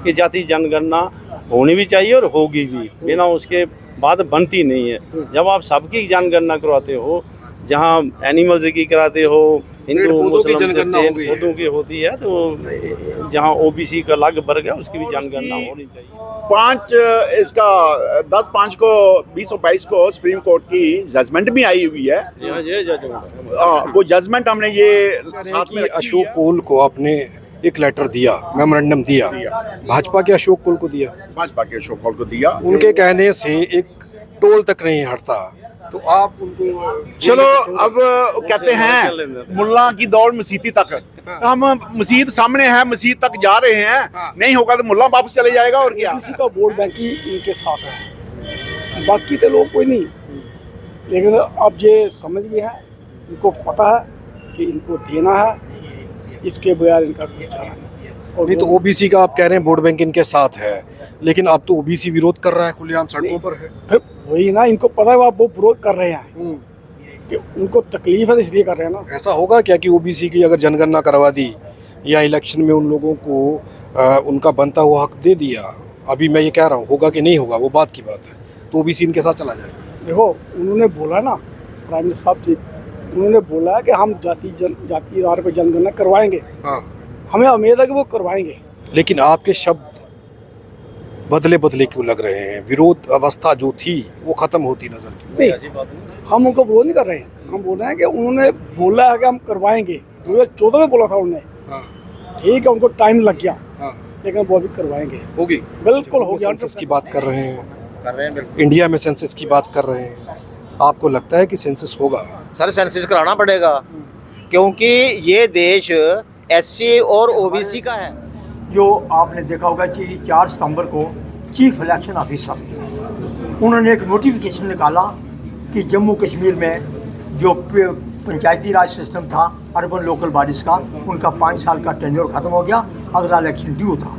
कि जाति जनगणना होनी भी चाहिए और होगी भी, बिना उसके बाद बनती नहीं है। जब आप सबकी जनगणना करवाते हो, जहाँ एनिमल्स की कराते हो, हिंदू मुस्लिम पौधों की होती है, तो जहाँ ओबीसी का अलग वर्ग है उसकी भी जनगणना होनी चाहिए। इसका 10/5 को 2022 को सुप्रीम कोर्ट की जजमेंट भी आई हुई है। ये जजमेंट वो जजमेंट हमने ये साथ में अशोक कोल को आपने एक लेटर दिया, मेमोरेंडम दिया, भाजपा के अशोक कोल को दिया, भाजपा के अशोक कोल को दिया। उनके कहने से एक टोल तक नहीं हटता, तो आप उनको चलो अब कहते हैं मुल्ला की दौड़ मसीती तक, हम मसीत सामने है, मसीत तक जा रहे हैं, नहीं होगा तो मुल्ला वापस चले जाएगा और क्या। किसी का वोट बैंक ही इनके साथ है, बाकी तो लोग कोई नहीं। लेकिन अब ये समझ गए हैं, इनको पता है कि इनको देना है, इसके बगैर इनका कुछ चारा नहीं। और नहीं तो ओबीसी का आप कह रहे हैं वोट बैंक इनके साथ है, लेकिन अब तो ओबीसी विरोध कर रहा है, खुलेआम सड़कों पर है। फिर वही ना, इनको पता है वो विरोध कर रहे हैं कि उनको तकलीफ है, इसलिए कर रहे हैं ना। ऐसा होगा क्या कि ओबीसी की अगर जनगणना करवा दी या इलेक्शन में उन लोगों को उनका बनता हुआ हक दे दिया, अभी मैं ये कह रहा हूँ, होगा कि नहीं होगा वो बात की बात है, तो ओबीसी इनके साथ चला जाएगा? देखो, उन्होंने बोला ना, प्राइम मिनिस्टर साहब, उन्होंने बोला है कि हम जाति आधार पर जनगणना करवाएंगे। हमें उम्मीद है कि वो करवाएंगे। लेकिन आपके शब्द बदले बदले क्यों लग रहे हैं? विरोध अवस्था जो थी वो खत्म होती नजर क्यों नहीं? हम उनको विरोध नहीं कर रहे हैं, हम बोल रहे हैं कि उन्होंने बोला है कि हम करवाएंगे। 2014 में बोला था उन्होंने, ठीक है, उनको टाइम लग गया, लेकिन वो अभी करवाएंगे। होगी, बिल्कुल होगी। सेंसस की बात कर रहे हैं, इंडिया में सेंसस की बात कर रहे हैं, आपको लगता है कि सेंसस होगा? सर सेंसस कराना पड़ेगा, क्योंकि ये देश एससी और ओबीसी का है। जो आपने देखा होगा कि 4 सितंबर को चीफ इलेक्शन ऑफिसर उन्होंने एक नोटिफिकेशन निकाला कि जम्मू कश्मीर में जो पंचायती राज सिस्टम था, अर्बन लोकल बॉडीज़ का, उनका 5 साल का टेन्योर ख़त्म हो गया, अगला इलेक्शन ड्यू था।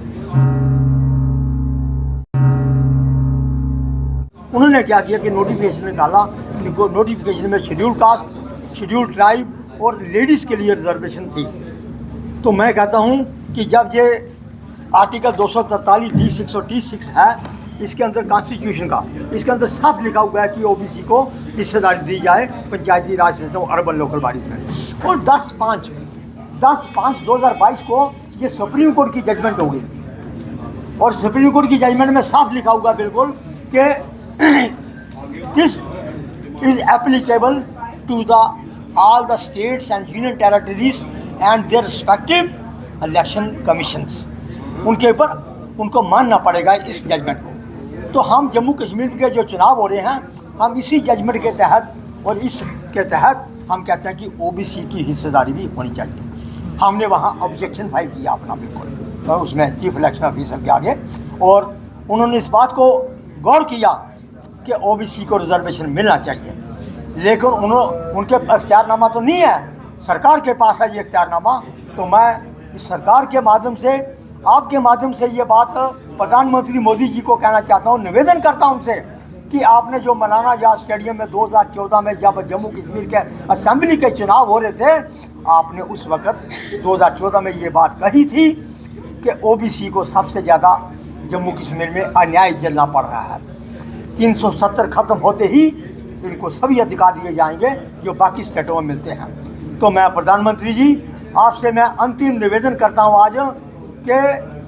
उन्होंने क्या किया कि नोटिफिकेशन निकाला, नोटिफिकेशन में शेड्यूल कास्ट, शेड्यूल ट्राइब और लेडीज़ के लिए रिजर्वेशन थी। तो मैं कहता हूँ कि जब ये आर्टिकल 243 D6 और T6 है, इसके अंदर कॉन्स्टिट्यूशन का, इसके अंदर साफ लिखा हुआ है कि ओबीसी को हिस्सेदारी दी जाए पंचायती राज सिस्टम अर्बन लोकल बॉडीज़ में। और 10/5/2022 को ये सुप्रीम कोर्ट की जजमेंट हो गई, और सुप्रीम कोर्ट की जजमेंट में साफ लिखा हुआ बिल्कुल कि this is applicable to the all the states and union territories and their respective election commissions। उनके ऊपर उनको मानना पड़ेगा इस जजमेंट को। तो हम जम्मू कश्मीर के जो चुनाव हो रहे हैं, हम इसी जजमेंट के तहत और इसके तहत हम कहते हैं कि ओबीसी की हिस्सेदारी भी होनी चाहिए। हमने वहाँ ऑब्जेक्शन फाइल किया अपना बिल्कुल, तो उसमें चीफ इलेक्शन ऑफिसर के आगे, और उन्होंने इस बात को गौर किया कि ओबीसी को रिजर्वेशन मिलना चाहिए। लेकिन उनके इख्तियारनामा तो नहीं है, सरकार के पास है ये इख्तियारनामा। तो मैं इस सरकार के माध्यम से, आपके माध्यम से ये बात प्रधानमंत्री मोदी जी को कहना चाहता हूँ, निवेदन करता हूँ उनसे कि आपने जो मौलाना आजाद स्टेडियम में 2014 में जब जम्मू कश्मीर के असेंबली के चुनाव हो रहे थे, आपने उस वक़्त 2014 में ये बात कही थी कि ओबीसी को सबसे ज़्यादा जम्मू कश्मीर में अन्याय झेलना पड़ रहा है। 370 ख़त्म होते ही इनको सभी अधिकार दिए जाएंगे जो बाकी स्टेटों में मिलते हैं। तो मैं प्रधानमंत्री जी आपसे मैं अंतिम निवेदन करता हूं आज कि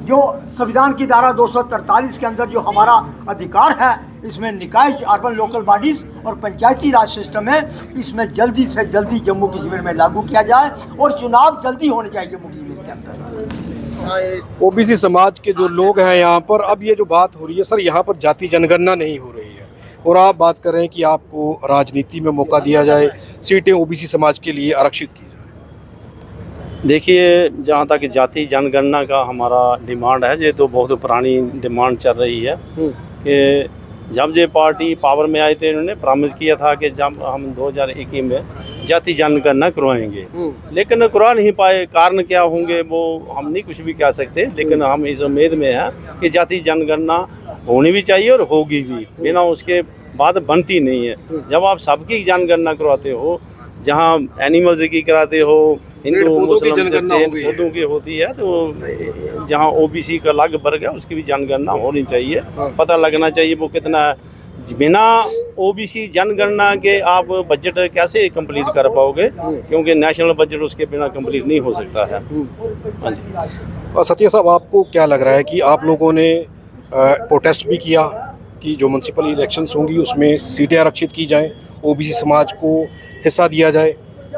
जो संविधान की धारा 243 के अंदर जो हमारा अधिकार है, इसमें निकाय, अर्बन लोकल बॉडीज़ और पंचायती राज सिस्टम है, इसमें जल्दी से जल्दी जम्मू कश्मीर में लागू किया जाए और चुनाव जल्दी होने चाहिए जम्मू कश्मीर के अंदर। ओबीसी समाज के जो लोग हैं यहाँ पर, अब ये जो बात हो रही है सर, यहाँ पर जाति जनगणना नहीं हो रही है और आप बात कर रहे हैं कि आपको राजनीति में मौका दिया जाए, सीटें ओबीसी समाज के लिए आरक्षित की जाए। देखिए, जहाँ तक जाति जनगणना का हमारा डिमांड है, ये तो बहुत पुरानी डिमांड चल रही है कि जब ये पार्टी पावर में आई थी, इन्होंने प्रॉमिस किया था कि जब हम 2021 में जाति जनगणना करवाएंगे, लेकिन करवा नहीं पाए। कारण क्या होंगे वो हम नहीं कुछ भी कह सकते, लेकिन हम इस उम्मीद में हैं कि जाति जनगणना होनी भी चाहिए और होगी भी, बिना उसके बाद बनती नहीं है। जब आप सबकी जनगणना करवाते हो, जहाँ एनिमल्स की कराते हो, हिंदू पौधों की मुस्लिम जनगणना हो गई है। पौधों की होती है, तो जहाँ ओबीसी का अलग वर्ग है उसकी भी जनगणना होनी चाहिए। पता लगना चाहिए वो कितना है। बिना ओबीसी जनगणना के आप बजट कैसे कंप्लीट कर पाओगे, क्योंकि नेशनल बजट उसके बिना कंप्लीट नहीं हो सकता है। हाँ जी। और सत्या साहब, आपको क्या लग रहा है कि आप लोगों ने प्रोटेस्ट भी किया कि जो म्यूनसिपल इलेक्शंस होंगी उसमें सीटें आरक्षित की जाएं, ओबीसी समाज को हिस्सा दिया जाए,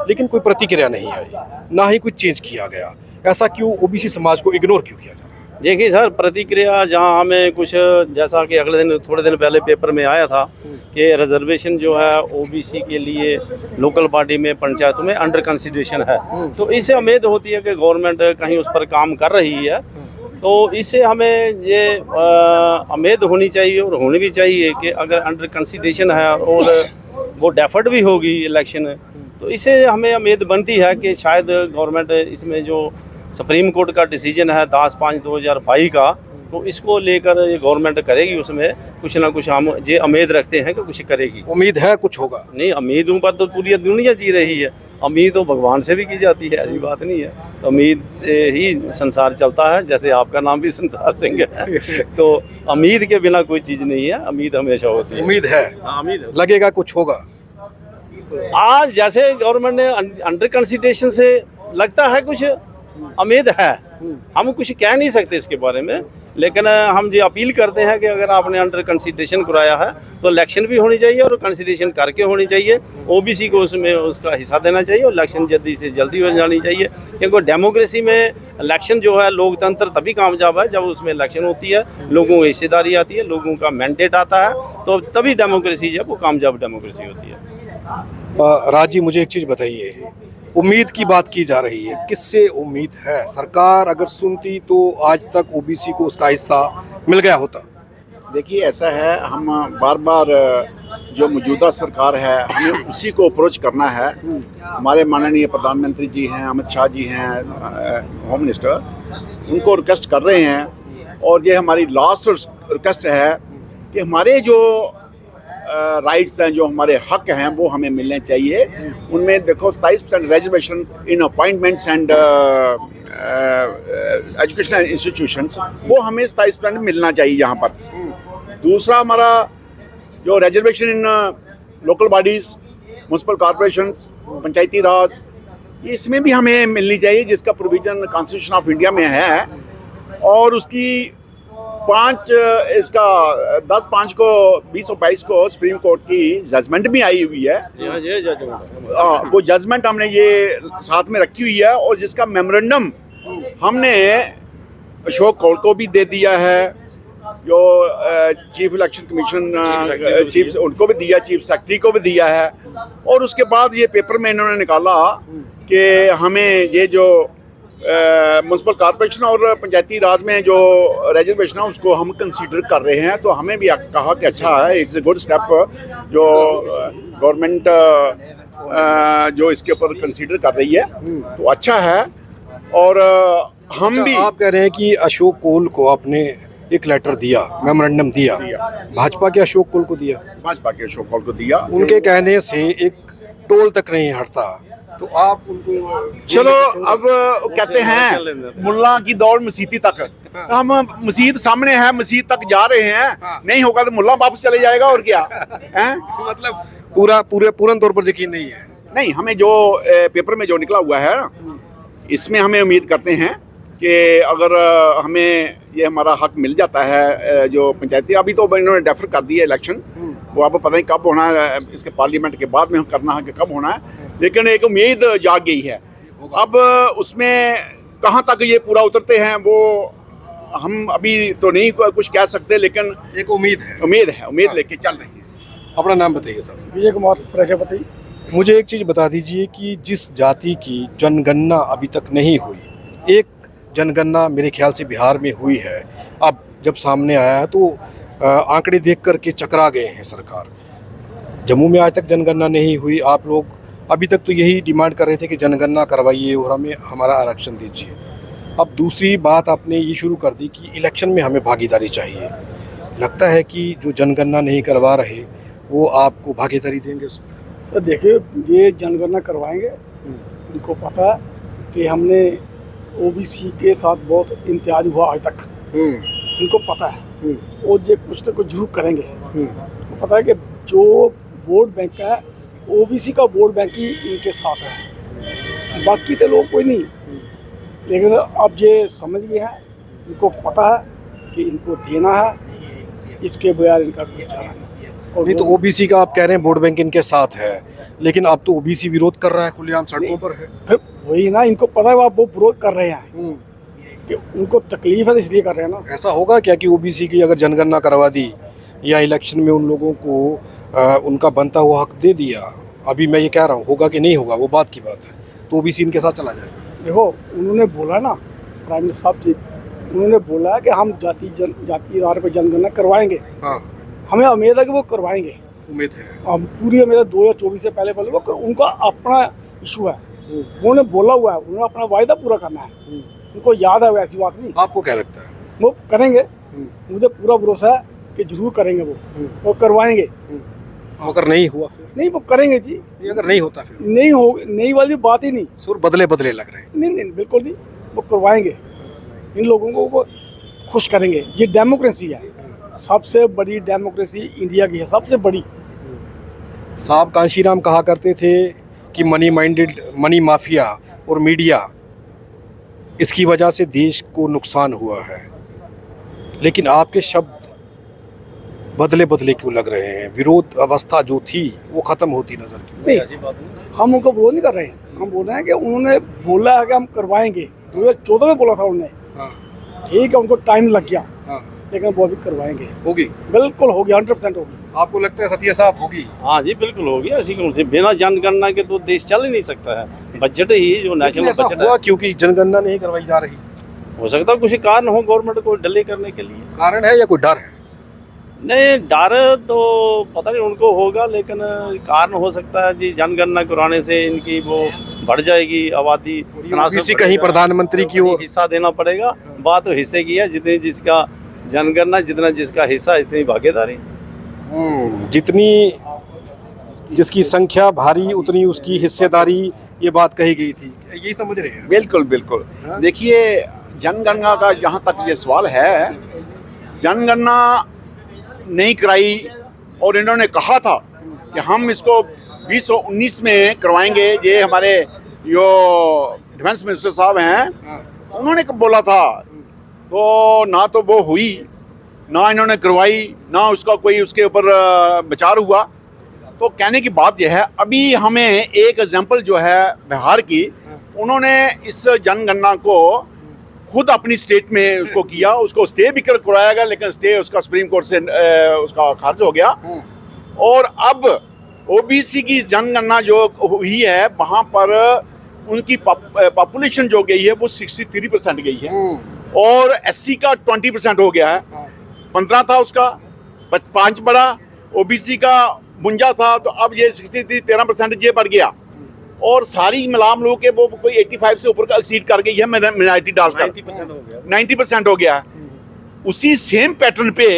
लेकिन कोई प्रतिक्रिया नहीं आई, ना ही कुछ चेंज किया गया। ऐसा क्यों? ओबीसी समाज को इग्नोर क्यों किया जा रहा है? देखिए सर, प्रतिक्रिया जहां हमें कुछ, जैसा कि अगले दिन थोड़े दिन पहले पेपर में आया था कि रिजर्वेशन जो है ओबीसी के लिए लोकल बॉडी में, पंचायतों में अंडर कंसिडरेशन है, तो इससे उम्मीद होती है कि गवर्नमेंट कहीं उस पर काम कर रही है। तो इससे हमें ये उम्मीद होनी चाहिए और होनी भी चाहिए कि अगर अंडर कंसिडरेशन है और वो डेफर्ड भी होगी इलेक्शन, तो इससे हमें उम्मीद बनती है कि शायद गवर्नमेंट इसमें जो सुप्रीम कोर्ट का डिसीजन है 10/5/2022 का, तो इसको लेकर ये गवर्नमेंट करेगी, उसमें कुछ ना कुछ हम ये उम्मीद रखते हैं कि कुछ करेगी। उम्मीद है कुछ होगा? नहीं, उम्मीदों पर तो पूरी दुनिया जी रही है। उम्मीद तो भगवान से भी की जाती है, ऐसी बात नहीं है। तो उम्मीद से ही संसार चलता है, जैसे आपका नाम भी संसार सिंह है। तो उम्मीद के बिना कोई चीज़ नहीं है, उम्मीद हमेशा होती है। उम्मीद है, हाँ, उम्मीद है। लगेगा कुछ होगा। आज जैसे गवर्नमेंट ने अंडर कंसिडरेशन से लगता है कुछ उम्मीद है, हम कुछ कह नहीं सकते इसके बारे में, लेकिन हम ये अपील करते हैं कि अगर आपने अंडर कंसिडरेशन कराया है तो इलेक्शन भी होनी चाहिए और कंसिडरेशन करके होनी चाहिए। ओबीसी को उसमें उसका हिस्सा देना चाहिए और इलेक्शन जल्दी से जल्दी हो जानी चाहिए, क्योंकि डेमोक्रेसी में इलेक्शन जो है, लोकतंत्र तभी कामयाब है जब उसमें इलेक्शन होती है, लोगों की हिस्सेदारी आती है, लोगों का मैंडेट आता है, तो तभी डेमोक्रेसी जो है वो कामयाब डेमोक्रेसी होती है। राज जी, मुझे एक चीज़ बताइए, उम्मीद की बात की जा रही है, किससे उम्मीद है? सरकार अगर सुनती तो आज तक ओबीसी को उसका हिस्सा मिल गया होता। देखिए, ऐसा है, हम बार बार जो मौजूदा सरकार है हमें उसी को अप्रोच करना है। हमारे माननीय प्रधानमंत्री जी हैं, अमित शाह जी हैं, होम मिनिस्टर, उनको रिक्वेस्ट कर रहे हैं, और ये हमारी लास्ट रिक्वेस्ट है कि हमारे जो राइट्स हैं, जो हमारे हक हैं, वो हमें मिलने चाहिए। उनमें देखो 27% reservation in appointments and educational institutions, वो हमें 27% मिलना चाहिए यहाँ पर। दूसरा, हमारा जो reservation in local bodies, municipal corporations, Panchayati Raj, इसमें भी हमें मिलनी चाहिए, जिसका प्रोविज़न कॉन्स्टिट्यूशन ऑफ इंडिया में है। और उसकी 10/5 को 2022 को सुप्रीम कोर्ट की जजमेंट भी आई हुई है। ये जजमेंट, वो जजमेंट हमने ये साथ में रखी हुई है, और जिसका मेमोरेंडम हमने अशोक कौल को भी दे दिया है, जो चीफ इलेक्शन कमीशन चीफ, उनको भी दिया, चीफ सेक्रेटरी को भी दिया है। और उसके बाद ये पेपर में इन्होंने निकाला कि हमें ये जो म्यूनसिपल कॉर्पोरेशन और पंचायती राज में जो रिजर्वेशन है उसको हम कंसीडर कर रहे हैं। तो हमें भी कहा कि अच्छा है, इट्स ए गुड स्टेप, जो गवर्नमेंट जो इसके ऊपर कंसीडर कर रही है, तो अच्छा है। और हम भी, आप कह रहे हैं कि अशोक कौल को आपने एक लेटर दिया, मेमोरेंडम दिया, भाजपा के अशोक कौल को दिया? भाजपा के अशोक कौल को दिया। उनके कहने से एक टोल तक नहीं हटता, तो आप उनको, चलो अब कहते हैं मुल्ला की दौड़ मसीती तक, तो हम मसीत सामने है, मसीत तक जा रहे हैं, नहीं होगा तो मुल्ला वापस चले जाएगा, और क्या है? मतलब पूर्ण तौर पर यकीन नहीं है? नहीं, हमें जो पेपर में जो निकला हुआ है, इसमें हमें उम्मीद करते हैं कि अगर हमें ये हमारा हक मिल जाता है, जो पंचायती, अभी तो इन्होंने डेफर कर दिया इलेक्शन, वो अब पता नहीं कब होना है, इसके पार्लियामेंट के बाद में करना है कि कब होना है, लेकिन एक उम्मीद जाग गई है। अब उसमें कहाँ तक ये पूरा उतरते हैं वो हम अभी तो नहीं कुछ कह सकते, लेकिन एक उम्मीद है, उम्मीद लेके चल रही है। अपना नाम बताइए सर। विजय कुमार प्रजापति। मुझे एक चीज़ बता दीजिए कि जिस जाति की जनगणना अभी तक नहीं हुई, एक जनगणना मेरे ख्याल से बिहार में हुई है, अब जब सामने आया है तो आंकड़े देख कर के चकरा गए हैं सरकार। जम्मू में आज तक जनगणना नहीं हुई, आप लोग अभी तक तो यही डिमांड कर रहे थे कि जनगणना करवाइए और हमें हमारा आरक्षण दीजिए। अब दूसरी बात आपने ये शुरू कर दी कि इलेक्शन में हमें भागीदारी चाहिए। लगता है कि जो जनगणना नहीं करवा रहे वो आपको भागीदारी देंगे उसमें? सर देखिए, ये जनगणना करवाएंगे, उनको पता है कि हमने ओबीसी के साथ बहुत इम्तियाज हुआ आज तक, इनको पता है और ये कुछ तो कुछ जरूर करेंगे। तो पता है कि जो वोट बैंक है ओबीसी का वोट बैंक ही इनके साथ है, बाकी तो लोग कोई नहीं। लेकिन अब ये समझ गए हैं, इनको पता है कि इनको देना है, इसके बगैर इनका कोई चारा नहीं। और नहीं तो ओबीसी का आप कह रहे हैं वोट बैंक इनके साथ है, लेकिन अब तो ओबीसी विरोध कर रहा है, खुलेआम सड़कों पर है। फिर वही ना, इनको पता है वो विरोध कर रहे हैं कि उनको तकलीफ है इसलिए कर रहे हैं ना। ऐसा होगा क्या कि ओबीसी की अगर जनगणना करवा दी या इलेक्शन में उन लोगों को उनका बनता हुआ हक दे दिया, अभी मैं ये कह रहा हूँ होगा कि नहीं होगा वो बात की बात है, तो ओबीसी इनके साथ चला जाएगा? देखो उन्होंने बोला ना, प्राइम मिनिस्टर साहब जी उन्होंने बोला है कि हम जाति आधार पर जनगणना करवाएंगे। हाँ, हमें उम्मीद है कि वो करवाएंगे, उम्मीद है। हम पूरी उम्मीद है 2024 से पहले वो उनका अपना इशू है, उन्होंने बोला हुआ है, उन्होंने अपना वायदा पूरा करना है, उनको याद है, वैसी बात नहीं। आपको क्या लगता है? वो करेंगे, मुझे पूरा भरोसा है कि जरूर करेंगे वो करवाएंगे। अगर नहीं हुआ फिर? नहीं वो करेंगे जी, अगर नहीं होता फिर? नहीं वाली बात ही नहीं। सुर बदले बदले लग रहे हैं। नहीं बिल्कुल नहीं, वो करवाएंगे, इन लोगों को वो खुश करेंगे। ये डेमोक्रेसी है, सबसे बड़ी डेमोक्रेसी इंडिया की है, सबसे बड़ी। साहब कांशीराम कहा करते थे कि मनी माफिया और मीडिया, इसकी वजह से देश को नुकसान हुआ है, लेकिन आपके शब्द बदले बदले क्यों लग रहे हैं? विरोध अवस्था जो थी वो खत्म होती नजर क्यों नहीं? हम उनको विरोध नहीं कर रहे हैं, हम बोल रहे हैं कि उन्होंने बोला है कि हम करवाएंगे। 2014 में बोला था उन्होंने, ठीक है, उनको टाइम लग गया, लेकिन वो अभी करवाएंगे। होगी? बिल्कुल होगी, 100% होगी। आपको लगता है सतिया साहब होगी? हाँ जी बिल्कुल होगी, ऐसी कौन सी, बिना जनगणना के तो देश चल ही नहीं सकता है। बजट ही जो नेशनल ऐसा बजट हुआ है, क्योंकि जनगणना नहीं करवाई जा रही? हो सकता है कुछ कारण हो गवर्नमेंट को डिले करने के लिए। कारण है या कोई डर है? नहीं, डर तो पता नहीं उनको होगा, लेकिन कारण हो सकता है जी जनगणना कराने से इनकी वो बढ़ जाएगी आबादी, किसी कहीं प्रधानमंत्री की ओर हिस्सा देना पड़ेगा। बात तो हिस्से की है, जितनी जिसका जनगणना जितना जिसका हिस्सा इतनी भागीदारी। जितनी जिसकी संख्या भारी उतनी उसकी हिस्सेदारी, ये बात कही गई थी, यही समझ रहे हैं? बिल्कुल बिल्कुल। देखिए जनगणना का जहाँ तक ये सवाल है, जनगणना नहीं कराई और इन्होंने कहा था कि हम इसको 2019 में करवाएंगे। ये हमारे जो डिफेंस मिनिस्टर साहब हैं उन्होंने बोला था, तो ना तो वो हुई, ना इन्होंने करवाई, ना उसका कोई उसके ऊपर विचार हुआ। तो कहने की बात यह है, अभी हमें एक एग्जांपल जो है बिहार की, उन्होंने इस जनगणना को खुद अपनी स्टेट में उसको किया, उसको स्टे भी करवाया गया, लेकिन स्टे उसका सुप्रीम कोर्ट से उसका खारिज हो गया। और अब ओबीसी की जनगणना जो हुई है, वहाँ पर उनकी पॉपुलेशन जो गई है वो 63% गई है, और एससी का 20% हो गया है। 15 था उसका, 5 बढ़ा, ओबीसी का 52 था, तो अब ये 63 13% ये बढ़ गया। और सारी मिलाम लोग के वो कोई 85 से ऊपर का एक्सीड कर गई है मिनॉरिटी डालकर, 90% हो गया है। उसी सेम पैटर्न पे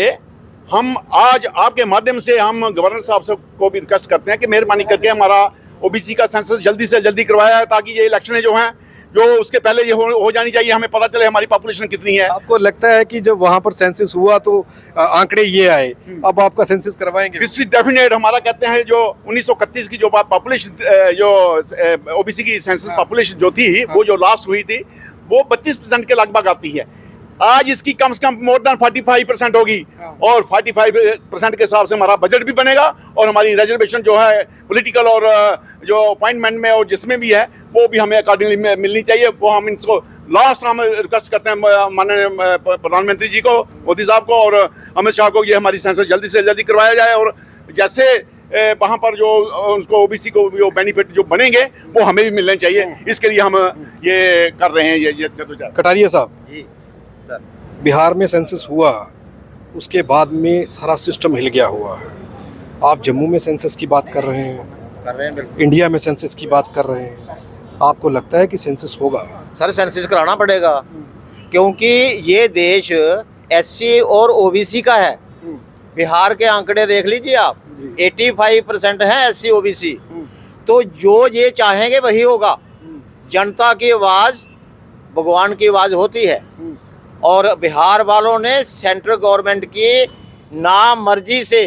हम आज आपके माध्यम से हम गवर्नर साहब से को भी रिक्वेस्ट करते हैं कि मेहरबानी करके हमारा ओबीसी का सेंसस जल्दी से जल्दी करवाया है, ताकि ये इलेक्शनें जो हैं जो उसके पहले ये हो जानी चाहिए, हमें पता चले हमारी पॉपुलेशन कितनी है। आपको लगता है कि जब वहाँ पर सेंसस हुआ तो आंकड़े ये आए, अब आपका सेंसस करवाएंगे? This is definite. हमारा कहते हैं जो 1931 की जो पॉपुलेशन जो ओबीसी की सेंसस पॉपुलेशन जो थी वो जो लास्ट हुई थी वो 32% के लगभग आती है। आज इसकी कम से कम मोर देन 45% होगी, और 45% के हिसाब से हमारा बजट भी बनेगा, और हमारी रिजर्वेशन जो है पॉलिटिकल और जो अपॉइंटमेंट में और जिसमें भी है वो भी हमें अकॉर्डिंगली मिलनी चाहिए। वो हम इनको लास्ट हम रिक्वेस्ट करते हैं माननीय प्रधानमंत्री जी को, मोदी साहब को और अमित शाह को, ये हमारी सेंसस जल्दी से जल्दी करवाया जाए, और जैसे वहाँ पर जो उनको ओबीसी को जो बेनिफिट जो बनेंगे वो हमें भी मिलने चाहिए। इसके लिए हम ये कर रहे हैं, ये कटारिया साहब, बिहार में सेंसस हुआ, उसके बाद में सारा सिस्टम हिल गया हुआ है। आप जम्मू में सेंसस की बात कर रहे हैं, इंडिया में सेंसस की बात कर रहे हैं, आपको लगता है कि सेंसस होगा? सर सेंसस कराना पड़ेगा, क्योंकि ये देश एससी और ओबीसी का है। बिहार के आंकड़े देख लीजिए आप, 85% है एससी ओबीसी, तो जो ये चाहेंगे वही होगा। जनता की आवाज़ भगवान की आवाज़ होती है, और बिहार वालों ने सेंट्रल गवर्नमेंट की नामर्जी से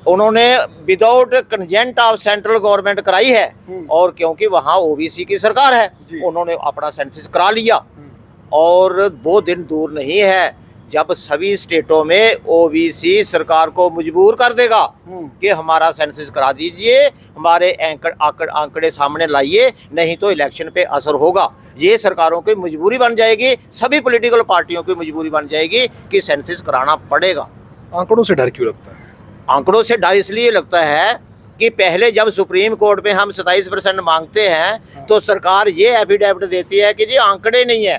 उन्होंने without consent of central government कराई है, और क्योंकि वहाँ ओबीसी की सरकार है उन्होंने अपना सेंसस करा लिया। और वो दिन दूर नहीं है जब सभी स्टेटों में ओबीसी सरकार को मजबूर कर देगा कि हमारा सेंसस करा दीजिए, हमारे आंकड़े सामने लाइए, नहीं तो इलेक्शन पे असर होगा। ये सरकारों की मजबूरी बन जाएगी, सभी पॉलिटिकल पार्टियों की मजबूरी बन जाएगी कि सेंसस कराना पड़ेगा। आंकड़ों से डर क्यों लगता है? आंकड़ों से डर इसलिए लगता है कि पहले जब सुप्रीम कोर्ट में हम 27% मांगते हैं तो सरकार ये एफिडेविट देती है कि जी आंकड़े नहीं है,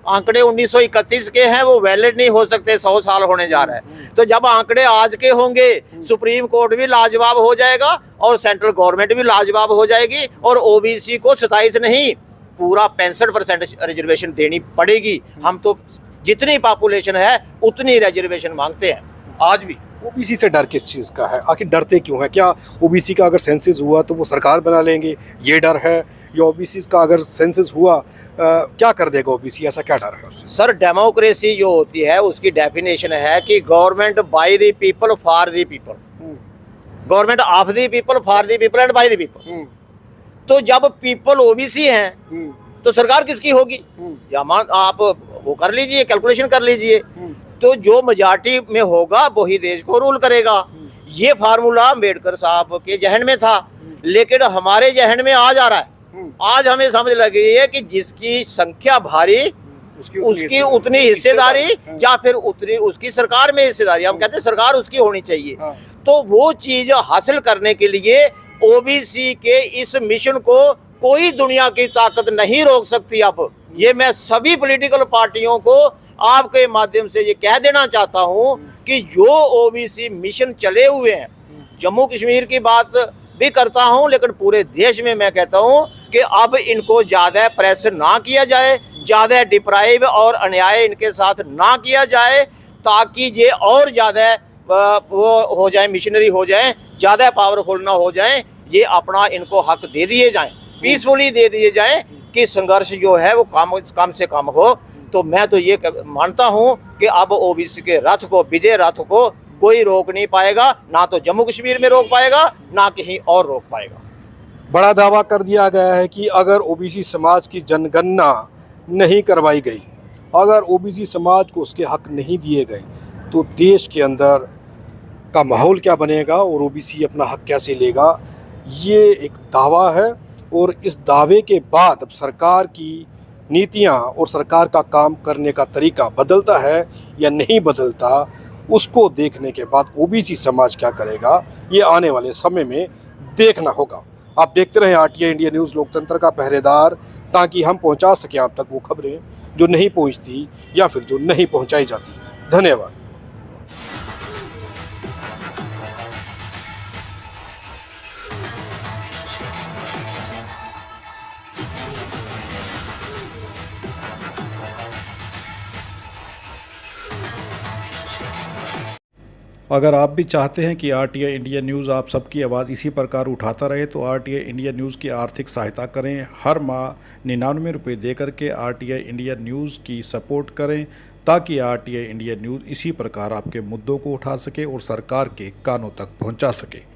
आंकड़े 1931 के हैं, वो वैलिड नहीं हो सकते, 100 साल होने जा रहा है। तो जब आंकड़े आज के होंगे सुप्रीम कोर्ट भी लाजवाब हो जाएगा और सेंट्रल गवर्नमेंट भी लाजवाब हो जाएगी, और ओबीसी को 27 नहीं पूरा 65% रिजर्वेशन देनी पड़ेगी। हम तो जितनी पॉपुलेशन है उतनी रिजर्वेशन मांगते हैं आज भी। ओबीसी से डर किस चीज़ का है? आखिर डरते क्यों है? क्या ओबीसी का अगर सेंसस हुआ तो वो सरकार बना लेंगे, ये डर है? या ओबीसी का अगर सेंसस हुआ क्या कर देगा ओबीसी, ऐसा क्या डर है उससे? सर, डेमोक्रेसी जो होती है उसकी डेफिनेशन है कि government by the people for the people, government of the people for the people and by the people. तो जब पीपल ओबीसी हैं तो सरकार किसकी होगी? या आप वो कर लीजिए, कैलकुलेशन कर लीजिए, तो जो मेजॉरिटी में होगा वही देश को रूल करेगा। ये फार्मूला अम्बेडकर साहब के जहन में था, लेकिन हमारे जहन में आज आ रहा है। आज हमें समझ लगी है कि जिसकी संख्या भारी उसकी उतनी हिस्सेदारी, या फिर उतनी उसकी सरकार में हिस्सेदारी, हम कहते हैं सरकार उसकी होनी चाहिए। तो वो चीज हासिल करने के लिए ओबीसी के इस मिशन को कोई दुनिया की ताकत नहीं रोक सकती। अब ये मैं सभी पॉलिटिकल पार्टियों को आपके माध्यम से ये कह देना चाहता हूं कि जो ओबीसी मिशन चले हुए हैं, जम्मू कश्मीर की बात भी करता हूं, लेकिन पूरे देश में मैं कहता हूं कि अब इनको ज़्यादा प्रेस ना किया जाए, ज़्यादा डिप्राइव और अन्याय इनके साथ ना किया जाए, ताकि ये और ज़्यादा वो हो जाए, मिशनरी हो जाए, ज़्यादा पावरफुल ना हो जाए। ये अपना इनको हक दे दिए जाएं, पीसफुली दे दिए जाएं कि संघर्ष जो है वो कम से कम हो। तो मैं तो ये मानता हूं कि अब ओबीसी के रथ को, विजय रथ को कोई रोक नहीं पाएगा, ना तो जम्मू कश्मीर में रोक पाएगा, ना कहीं और रोक पाएगा। बड़ा दावा कर दिया गया है कि अगर ओबीसी समाज की जनगणना नहीं करवाई गई, अगर ओबीसी समाज को उसके हक नहीं दिए गए, तो देश के अंदर का माहौल क्या बनेगा और ओबीसी अपना हक कैसे लेगा, ये एक दावा है। और इस दावे के बाद अब सरकार की नीतियां और सरकार का काम करने का तरीका बदलता है या नहीं बदलता, उसको देखने के बाद ओबीसी समाज क्या करेगा, ये आने वाले समय में देखना होगा। आप देखते रहें आरटीआई इंडिया न्यूज़, लोकतंत्र का पहरेदार, ताकि हम पहुंचा सकें आप तक वो खबरें जो नहीं पहुंचती या फिर जो नहीं पहुंचाई जाती। धन्यवाद। अगर आप भी चाहते हैं कि आरटीआई इंडिया न्यूज़ आप सबकी आवाज़ इसी प्रकार उठाता रहे तो आरटीआई इंडिया न्यूज़ की आर्थिक सहायता करें। हर माह 99 रुपये दे करके आरटीआई इंडिया न्यूज़ की सपोर्ट करें, ताकि आरटीआई इंडिया न्यूज़ इसी प्रकार आपके मुद्दों को उठा सके और सरकार के कानों तक पहुंचा सके।